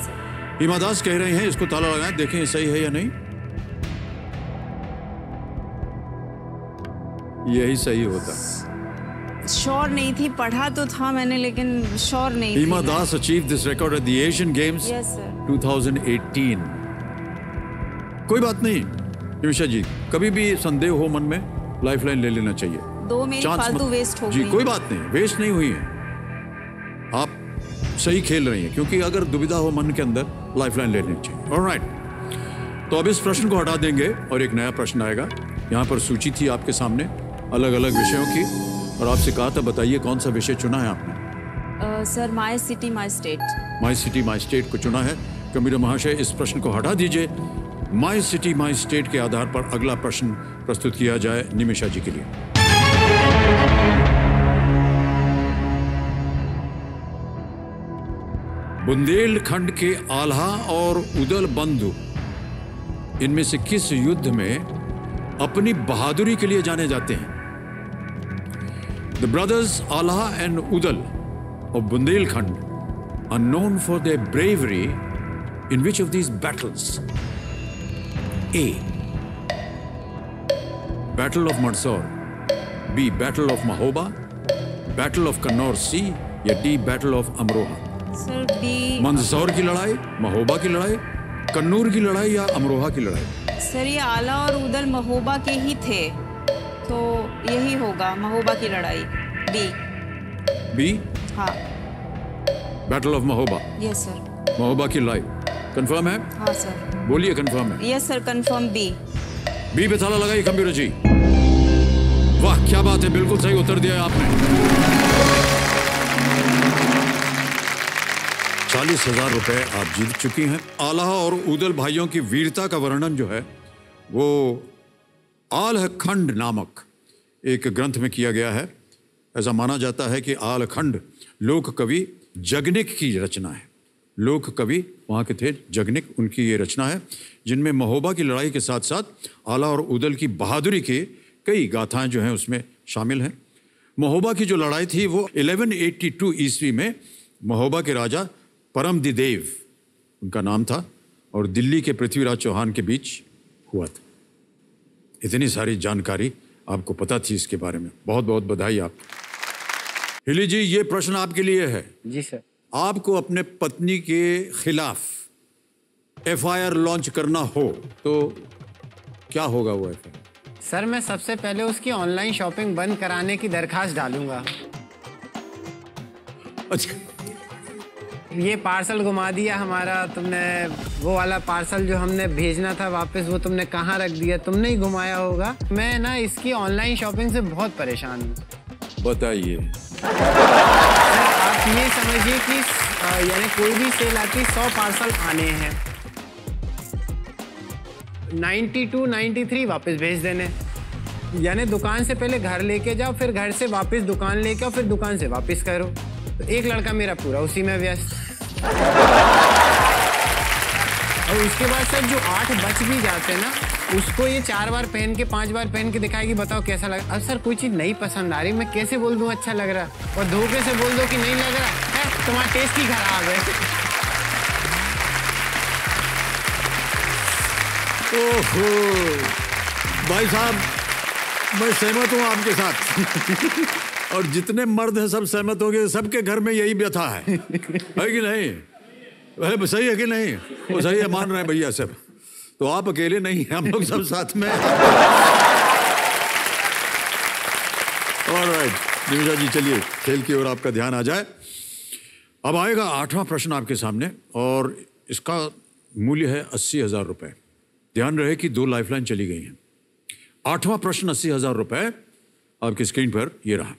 हिमा दास कह रहे हैं, इसको ताला लगाएं, देखें सही है या नहीं। यही सही होता। श्योर नहीं थी, पढ़ा तो था मैंने, लेकिन श्योर नहीं। Hima Das achieve this record at the Asian Games 2018। कोई बात नहीं निमिषा जी, कभी भी संदेह हो मन में, लाइफलाइन ले लेना चाहिए। 2 मेरी फालतू वेस्ट हो गई। जी कोई बात नहीं, वेस्ट नहीं हुई है, आप सही खेल रही हैं। क्योंकि अगर दुविधा हो मन के अंदर, लाइफलाइन ले लेनी चाहिए। ऑलराइट, तो अब इस प्रश्न को हटा देंगे और एक नया प्रश्न आएगा। यहाँ पर सूची थी आपके सामने अलग अलग विषयों की, और आपसे कहा था बताइए कौन सा विषय चुना है आपने। Sir my city my state. My city my state को चुना है। कंप्यूटर महाशय इस प्रश्न को हटा दीजिए। माई सिटी माई स्टेट के आधार पर अगला प्रश्न प्रस्तुत किया जाए निमिषा जी के लिए। बुंदेलखंड के आल्हा और उदल बंधु इनमें से किस युद्ध में अपनी बहादुरी के लिए जाने जाते हैं? The brothers Alha and Udal of Bundelkhand are known for their bravery in which of these battles? A. Battle of Mandsaur, B. Battle of Mahoba, Battle of Kannauj C, या D. Battle of Amroha? Sir B. Mandsaur की लड़ाई, महोबा की लड़ाई, कन्नूर की लड़ाई या अमरोहा की लड़ाई? सर ये आला और उदल महोबा के ही थे, तो यही होगा, महोबा की लड़ाई। बी। हाँ। Battle of Mahoba. Yes sir. Mahoba की लड़ाई कंफर्म है? हाँ सर। बोलिए कंफर्म है? Yes sir, confirm B. B पे ताला लगाइए कंप्यूटर जी। वाह क्या बात है, बिल्कुल सही उत्तर दिया है आपने। 40,000 रुपए आप जीत चुकी हैं। आल्हा और उदल भाइयों की वीरता का वर्णन जो है वो आल्हखंड नामक एक ग्रंथ में किया गया है। ऐसा माना जाता है कि आल्हखंड लोक कवि जगनिक की रचना है। लोक कवि वहाँ के थे जगनिक, उनकी ये रचना है, जिनमें महोबा की लड़ाई के साथ साथ आला और उदल की बहादुरी के कई गाथाएं जो हैं उसमें शामिल हैं। महोबा की जो लड़ाई थी वो 1182 ईस्वी में महोबा के राजा परमदिदेव उनका नाम था और दिल्ली के पृथ्वीराज चौहान के बीच हुआ था। इतनी सारी जानकारी आपको पता थी इसके बारे में, बहुत बहुत बधाई आपको। हिली जी, ये प्रश्न आपके लिए है। जी सर। आपको अपने पत्नी के खिलाफ FIR लॉन्च करना हो तो क्या होगा वो FIR? सर मैं सबसे पहले उसकी ऑनलाइन शॉपिंग बंद कराने की दरखास्त डालूंगा। अच्छा, ये पार्सल घुमा दिया हमारा तुमने, वो वाला पार्सल जो हमने भेजना था वापस वो तुमने कहाँ रख दिया, तुमने ही घुमाया होगा। मैं ना इसकी ऑनलाइन शॉपिंग से बहुत परेशान हूँ। बताइए। आप ये समझिए कि यानी कोई भी सेल आती 100 पार्सल आने हैं, 92, 93 वापस भेज देने, यानी दुकान से पहले घर लेके जाओ, फिर घर से वापस दुकान लेके आओ, फिर दुकान से वापस करो। तो एक लड़का मेरा पूरा उसी में व्यस्त। और उसके बाद सर जो 8 बच भी जाते ना, उसको ये 4 बार पहन के 5 बार पहन के दिखाएगी, बताओ कैसा लगा। अब सर कोई चीज़ नहीं पसंद आ रही, मैं कैसे बोल दूँ अच्छा लग रहा, और धोखे से बोल दो कि नहीं लग रहा है, तुम्हारा टेस्ट ही खराब है। ओहो भाई साहब, मैं सहमत हूँ आपके साथ और जितने मर्द हैं सब सहमत हो गए, सबके घर में यही व्यथा है कि नहीं? वह सही है कि नहीं? वो सही है, मान रहे हैं भैया सब। तो आप अकेले नहीं, हम लोग सब साथ में। ऑलराइट निमिषा जी, चलिए खेल की ओर आपका ध्यान आ जाए। अब आएगा 8वां प्रश्न आपके सामने और इसका मूल्य है 80,000 रुपए। ध्यान रहे कि 2 लाइफलाइन चली गई हैं। 8वां प्रश्न 80,000 रुपए आपकी स्क्रीन पर ये रहा।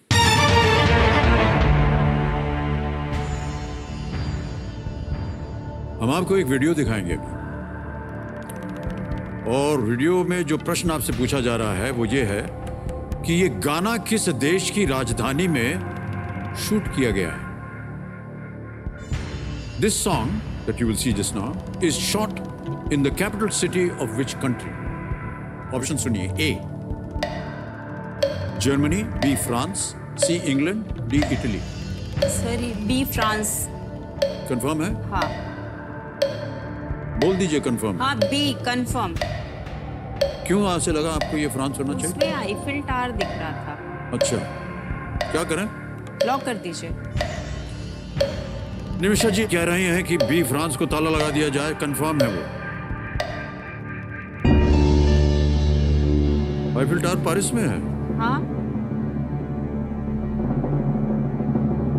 हम आपको एक वीडियो दिखाएंगे और वीडियो में जो प्रश्न आपसे पूछा जा रहा है वो ये है कि ये गाना किस देश की राजधानी में शूट किया गया है। This song that you will see just now is shot in the capital city of which country? Option सुनिए। A Germany, B France, C England, D Italy। Sir B France. Confirm है? हाँ। बोल दीजिए confirm. हाँ B confirm. क्यों ऐसे लगा आपको ये फ्रांस होना चाहिए? उसमें आईफिल टावर दिख रहा था। अच्छा, क्या करें? लॉक कर दीजिए। निमिषा जी कह रहे हैं कि बी फ्रांस को ताला लगा दिया जाए, कंफर्म है वो? आईफिल टावर पेरिस में है। हाँ,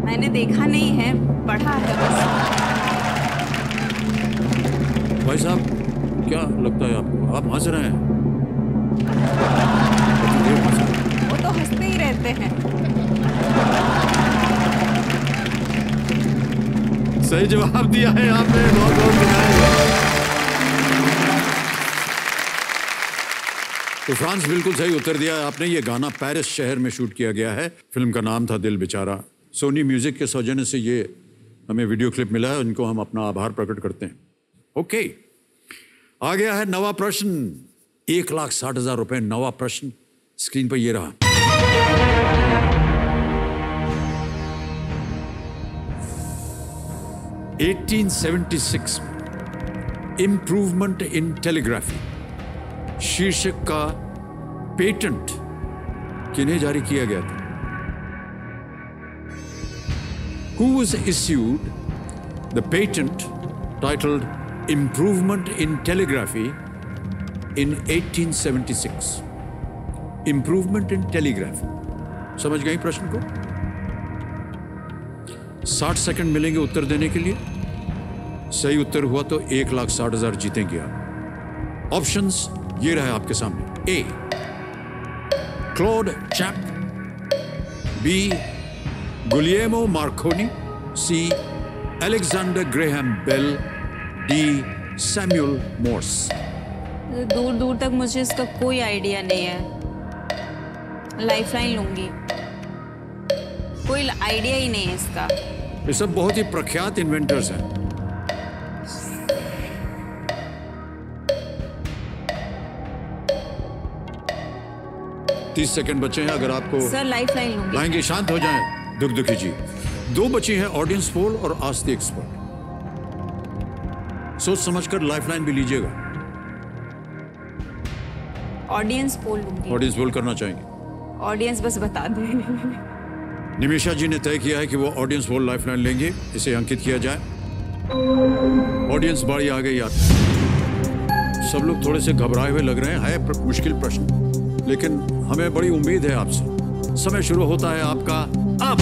मैंने देखा नहीं है, पढ़ा है बस। भाई साहब क्या लगता है आपको? आप हंस रहे हैं। वो तो हंसते ही रहते हैं। सही जवाब दिया है आपने, बहुत बहुत बधाई। तो फ्रांस बिल्कुल सही उत्तर दिया है आपने। ये गाना पेरिस शहर में शूट किया गया है। फिल्म का नाम था दिल बेचारा। सोनी म्यूजिक के सौजन्य से ये हमें वीडियो क्लिप मिला है, उनको हम अपना आभार प्रकट करते हैं। ओके, आ गया है 9वां प्रश्न, 1,60,000 रुपए। 9वां प्रश्न स्क्रीन पर ये रहा। (1876) इम्प्रूवमेंट इन टेलीग्राफी शीर्षक का पेटेंट किन्हें जारी किया गया था? Who was issued the patent titled Improvement in Telegraphy in 1876? Improvement in Telegraphy। समझ गई प्रश्न को? 60 सेकंड मिलेंगे उत्तर देने के लिए। सही उत्तर हुआ तो 1,60,000 जीतेंगे आप। ऑप्शंस ये रहे आपके सामने। A Claude Chappe, B Guglielmo Marconi, C Alexander Graham Bell, D Samuel Morse. दूर दूर तक मुझे इसका कोई आइडिया नहीं है। लाइफलाइन लूंगी, कोई आइडिया ही नहीं है इसका। ये सब बहुत ही प्रख्यात इन्वेंटर्स हैं। तीस सेकंड बचे हैं। अगर आपको सर लाइफलाइन लूंगी। लाएंगे, शांत हो जाएं दुखदुखी जी। 2 बची हैं, ऑडियंस पोल और आस्क द एक्सपर्ट। सोच समझकर लाइफलाइन भी लीजिएगा। ऑडियंस पोल लूंगी। ऑडियंस पोल करना चाहेंगे? ऑडियंस बस बता दें। निमिषा जी ने तय किया है कि वो ऑडियंस पोल लाइफलाइन लेंगे, इसे अंकित किया जाए। ऑडियंस बारी आ गई यार। सब लोग थोड़े से घबराए हुए लग रहे हैं, है मुश्किल प्रश्न, लेकिन हमें बड़ी उम्मीद है आपसे। समय शुरू होता है आपका अब।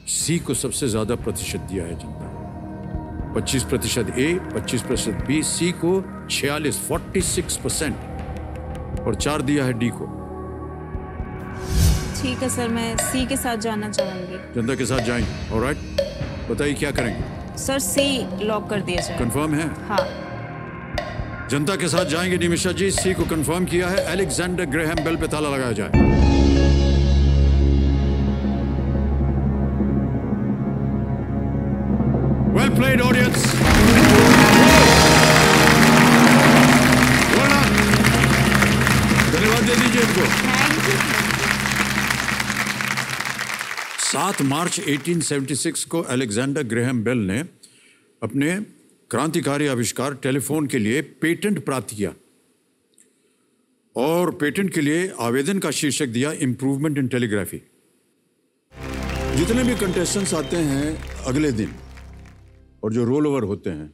सी को सबसे ज्यादा प्रतिशत दिया है जनता, 25% ए, 25% बी, सी को 46% और 4 दिया है डी को। ठीक है सर, मैं सी के साथ जाना चाहूंगी। जनता के साथ जाएंगे, ऑलराइट। बताइए क्या करेंगे? सर सी लॉक कर दिया जाए। कंफर्म है? हाँ। जनता के साथ जाएंगे निमिषा जी, सी को कंफर्म किया है। अलेक्जेंडर ग्रेहम बेल पे ताला लगाया जाए। Well played, audience. धन्यवाद दे दीजिए इनको। 7 मार्च 1876 को अलेक्जेंडर ग्रेहम बेल ने अपने क्रांतिकारी आविष्कार टेलीफोन के लिए पेटेंट प्राप्त किया और पेटेंट के लिए आवेदन का शीर्षक दिया इम्प्रूवमेंट इन टेलीग्राफी। जितने भी कंटेस्टेंट्स आते हैं अगले दिन और जो रोल ओवर होते हैं,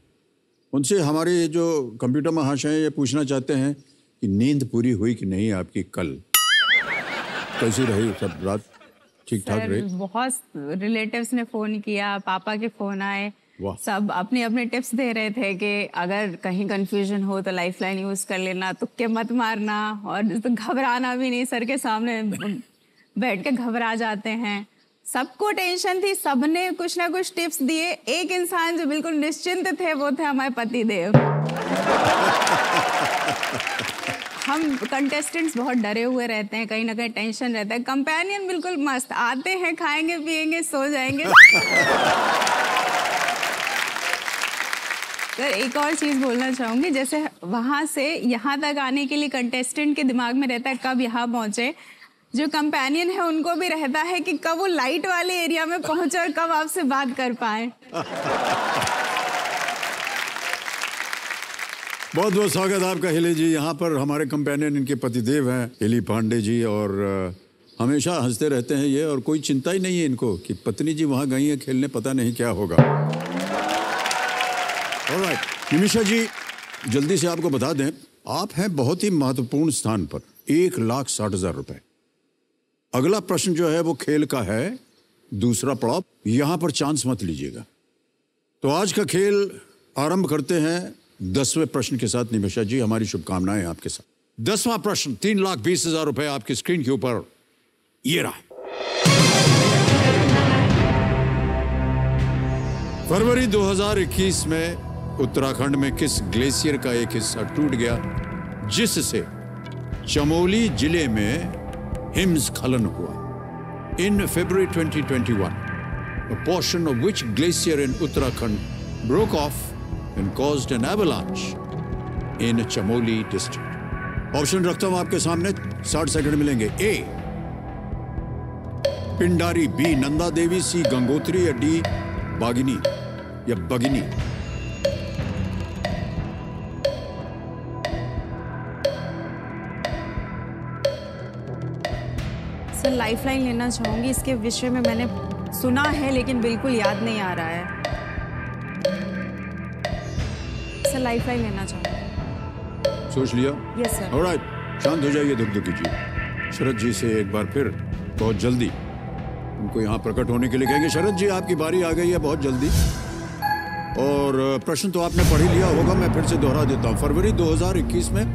उनसे हमारे जो कंप्यूटर महाशय ये पूछना चाहते हैं कि नींद पूरी हुई कि नहीं आपकी, कल कैसी रही, सब रात ठीक ठाक रही? बहुत रिलेटिव्स ने फोन किया, पापा के फोन आए, सब अपने अपने टिप्स दे रहे थे कि अगर कहीं कंफ्यूजन हो तो लाइफलाइन यूज कर लेना, तुक्के मत मारना और घबराना भी नहीं, सर के सामने बैठ के घबरा जाते हैं। सबको टेंशन थी, सबने कुछ ना कुछ टिप्स दिए। एक इंसान जो बिल्कुल निश्चिंत थे वो थे हमारे पति देव। हम कंटेस्टेंट्स बहुत डरे हुए रहते हैं, कहीं ना कहीं टेंशन रहता है। कंपेनियन बिल्कुल मस्त, आते हैं, खाएंगे पिएंगे सो जाएंगे। सर एक और चीज़ बोलना चाहूँगी, जैसे वहाँ से यहाँ तक आने के लिए कंटेस्टेंट के दिमाग में रहता है कब यहाँ पहुँचे, जो कंपेनियन है उनको भी रहता है कि कब वो लाइट वाले एरिया में पहुँचे और कब आपसे बात कर पाए। बहुत बहुत स्वागत आपका हिली जी। यहाँ पर हमारे कंपेनियन इनके पतिदेव हैं हिली पांडे जी, और हमेशा हंसते रहते हैं ये, और कोई चिंता ही नहीं है इनको कि पत्नी जी वहाँ गई है खेलने, पता नहीं क्या होगा। ऑलराइट निमिषा जी, जल्दी से आपको बता दें, आप हैं बहुत ही महत्वपूर्ण स्थान पर, 1,60,000 रुपए। अगला प्रश्न जो है वो खेल का है, दूसरा पड़ाव, यहां पर चांस मत लीजिएगा। तो आज का खेल आरंभ करते हैं 10वें प्रश्न के साथ। निमिषा जी, हमारी शुभकामनाएं आपके साथ। 10वां प्रश्न, 3,20,000 रुपए आपकी स्क्रीन के ऊपर, ये रहा। फरवरी 2021 में उत्तराखंड में किस ग्लेशियर का एक हिस्सा टूट गया जिससे चमोली जिले में हिमस्खलन हुआ? In February 2021, a portion of which glacier in Uttarakhand broke off and caused an avalanche in Chamoli district. Option रखता हूं आपके सामने, 60 सेकंड मिलेंगे। ए पिंडारी, बी नंदा देवी, सी गंगोत्री, या डी बागिनी या बगिनी? सर लाइफलाइन लेना चाहूंगी, इसके विषय में मैंने सुना है लेकिन बिल्कुल याद नहीं आ रहा है। सर लाइफलाइन लेना चाहूंगी। सोच लिया? Yes sir. ऑलराइट, शांत हो जाइए, धुक कीजिए। शरद जी से एक बार फिर बहुत जल्दी उनको यहाँ प्रकट होने के लिए कहेंगे। शरद जी, आपकी बारी आ गई है बहुत जल्दी, और प्रश्न तो आपने पढ़ ही लिया होगा, मैं फिर से दोहरा देता हूँ। फरवरी 2021 में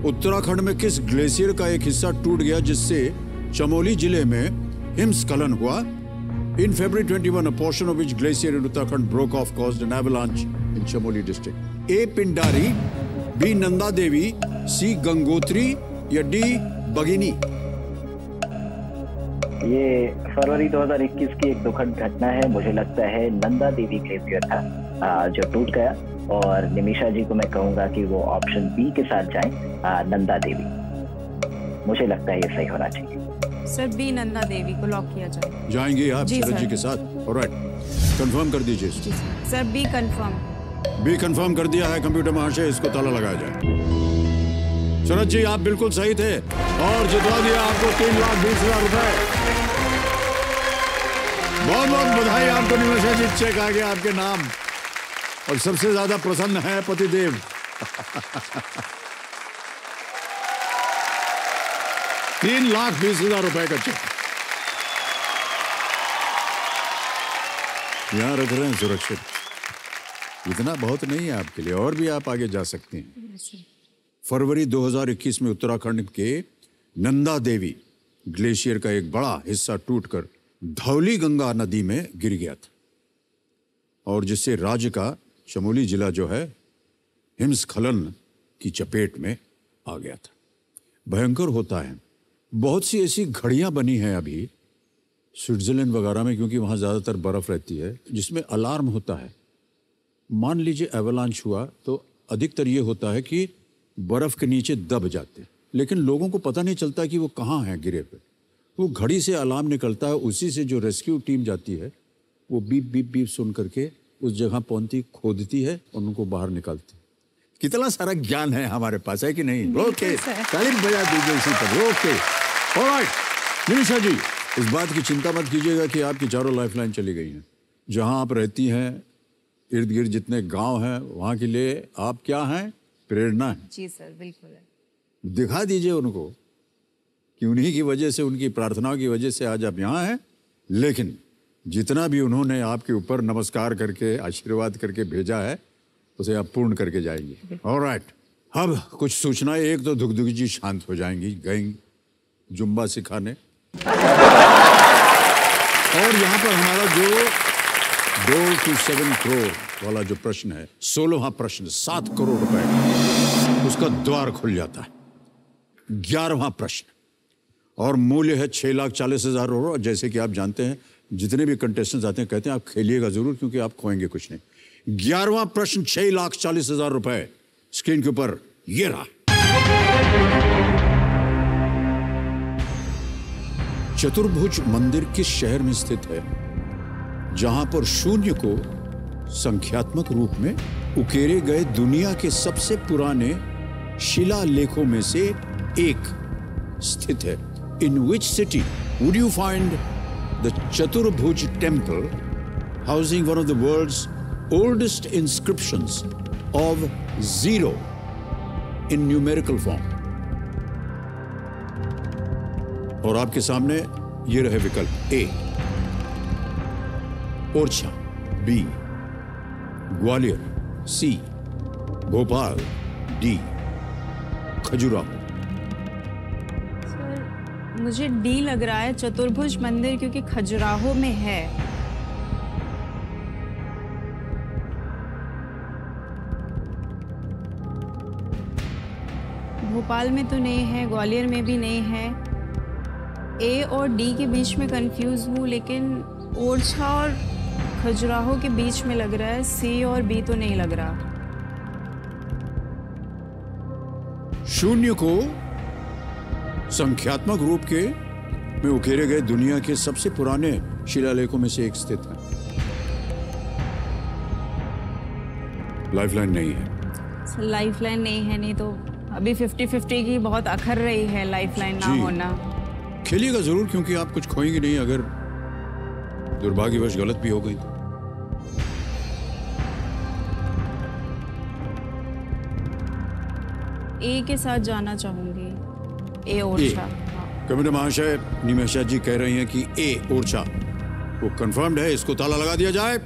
उत्तराखंड में किस ग्लेशियर का एक हिस्सा टूट गया जिससे चमोली जिले में हिमस्खलन हुआ? In February 21, a portion of which glacier in Uttarakhand broke off, caused an avalanche in Chamoli district. A. Pindari, B. Nanda Devi, C. Gangotri, या D. बगिनी? ये फरवरी 2021 की एक दुखद घटना है। मुझे लगता है नंदा देवी ग्लेशियर था जो टूट गया, और निमिषा जी को मैं कहूँगा कि वो ऑप्शन बी के साथ जाएं, नंदा देवी। मुझे लगता है ये सही होना चाहिए। सर बी नंदा देवी को लॉक किया जाए। जाएंगे आप जी, शरद सर। जी के साथ? ऑलराइट, कंफर्म कर दीजिए इसको। Sir B confirm. B confirm कर दिया है कंप्यूटर महाशय, इसको ताला लगाया जाए। शरद जी आप बिल्कुल सही थे और जितवा दिया आपको 3,20,000 रुपए। बहुत बहुत बधाई आपको निमिषा जी, चेक आ गया आपके नाम। और सबसे ज्यादा प्रसन्न है पतिदेव। 3,20,000 रुपए का चेक यहां रख रहे हैं सुरक्षित। इतना बहुत नहीं है आपके लिए, और भी आप आगे जा सकते हैं। फरवरी 2021 में उत्तराखंड के नंदा देवी ग्लेशियर का एक बड़ा हिस्सा टूटकर धौली गंगा नदी में गिर गया था और जिससे राज्य का चमोली जिला जो है हिमस्खलन की चपेट में आ गया था। भयंकर होता है। बहुत सी ऐसी घड़ियां बनी हैं अभी स्विट्जरलैंड वगैरह में, क्योंकि वहाँ ज़्यादातर बर्फ़ रहती है, जिसमें अलार्म होता है। मान लीजिए एवलांच हुआ तो अधिकतर ये होता है कि बर्फ़ के नीचे दब जाते, लेकिन लोगों को पता नहीं चलता कि वो कहाँ हैं गिरे पे। वो घड़ी से अलार्म निकलता है, उसी से जो रेस्क्यू टीम जाती है वो बीप बीप बीप सुन करके उस जगह पहुंचती, खोदती है और उनको बाहर निकालती। कितना सारा ज्ञान है हमारे पास, है कि नहीं? ओके, ताली बजा दीजिए इसी पर। Okay, alright. निमिषा जी, इस बात की चिंता मत कीजिएगा कि आपकी चारों लाइफलाइन चली गई हैं। जहां आप रहती हैं, इर्द गिर्द जितने गांव हैं, वहां के लिए आप क्या हैं? प्रेरणा है। जी सर, बिल्कुल है। दिखा दीजिए उनको कि उन्हीं की वजह से, उनकी प्रार्थनाओं की वजह से आज आप यहाँ हैं। लेकिन जितना भी उन्होंने आपके ऊपर नमस्कार करके, आशीर्वाद करके भेजा है, उसे आप पूर्ण करके जाएंगे। ऑलराइट, अब कुछ सूचनाएं। एक तो धुकधुक जी शांत हो जाएंगी, गई जुम्बा सिखाने। और यहाँ पर हमारा जो 2 to 7 करोड़ वाला जो प्रश्न है, 16वां प्रश्न, 7 करोड़ रुपए, उसका द्वार खुल जाता है। 11वां प्रश्न और मूल्य है 6,40,000 रुपये। जैसे कि आप जानते हैं, जितने भी कंटेस्टेंट्स आते हैं कहते हैं आप खेलिएगा जरूर, क्योंकि आप खोएंगे कुछ नहीं। 11वां प्रश्न, 6,40,000 रुपए स्क्रीन के ऊपर ये रहा। चतुर्भुज मंदिर किस शहर में स्थित है जहां पर शून्य को संख्यात्मक रूप में उकेरे गए दुनिया के सबसे पुराने शिलालेखों में से एक स्थित है? In which city would you find the Chaturbhuj temple housing one of the world's oldest inscriptions of 0 in numerical form? और आपके सामने ये रहे विकल्प। A Orchha, B Gwalior, C Bhopal, D Khajuraho. Sir मुझे डी लग रहा है, चतुर्भुज मंदिर, क्योंकि खजुराहो में है। भोपाल में तो नहीं है, ग्वालियर में भी नहीं है। ए और डी के बीच में कंफ्यूज हूँ, लेकिन ओरछा और खजुराहो के बीच में लग रहा है। सी और बी तो नहीं लग रहा। शून्य को संख्यात्मक रूप के में उकेरे गए दुनिया के सबसे पुराने शिलालेखों में से एक स्थित है। लाइफलाइन नहीं है। लाइफलाइन नहीं है, नहीं तो अभी 50-50 की बहुत अखर रही है लाइफलाइन ना होना। खेलिएगा जरूर, क्योंकि आप कुछ खोएंगे नहीं अगर दुर्भाग्यवश गलत भी हो गई तो। ए के साथ जाना चाहूंगी, ए ओरछा। कमिटी महाशय निमिषा जी कह रही हैं कि ए ओरछा वो कंफर्म्ड है, इसको ताला लगा दिया जाए।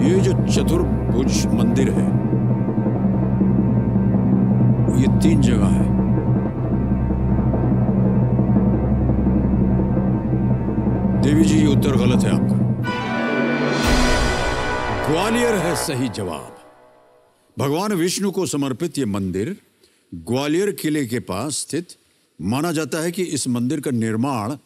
ये जो चतुर्भुज मंदिर है, ये 3 जगह है। देवी जी, ये उत्तर गलत है आपका। ग्वालियर है सही जवाब। भगवान विष्णु को समर्पित ये मंदिर ग्वालियर किले के पास स्थित। माना जाता है कि इस मंदिर का निर्माण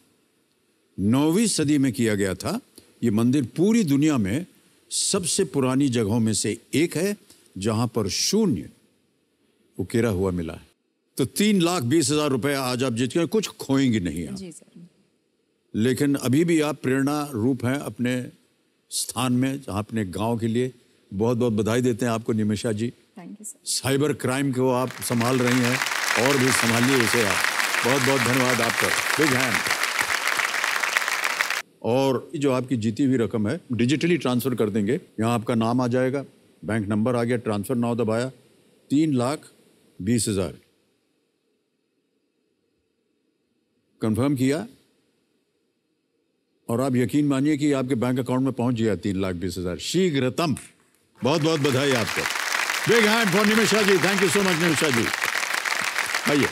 9वीं सदी में किया गया था। ये मंदिर पूरी दुनिया में सबसे पुरानी जगहों में से एक है जहां पर शून्य उकेरा हुआ मिला है। तो 3,20,000 रुपए आज आप जीत गए, कुछ खोएंगे नहीं आप। जी सर। लेकिन अभी भी आप प्रेरणा रूप हैं अपने स्थान में, जहां अपने गांव के लिए। बहुत बहुत बधाई देते हैं आपको Nimisha ji. Thank you sir. Cyber crime को आप संभाल रही हैं और भी संभालिए इसे आप। बहुत बहुत धन्यवाद आपका, बिग हैंड। और जो आपकी जीती हुई रकम है डिजिटली ट्रांसफर कर देंगे। यहाँ आपका नाम आ जाएगा, बैंक नंबर आ गया, ट्रांसफर नाउ दबाया, 3,20,000 कंफर्म किया और आप यकीन मानिए कि आपके बैंक अकाउंट में पहुंच गया 3,20,000 शीघ्रतम। बहुत बहुत बधाई आपको। Big hand for Nimisha ji. Thank you so much Nimisha ji. आइए।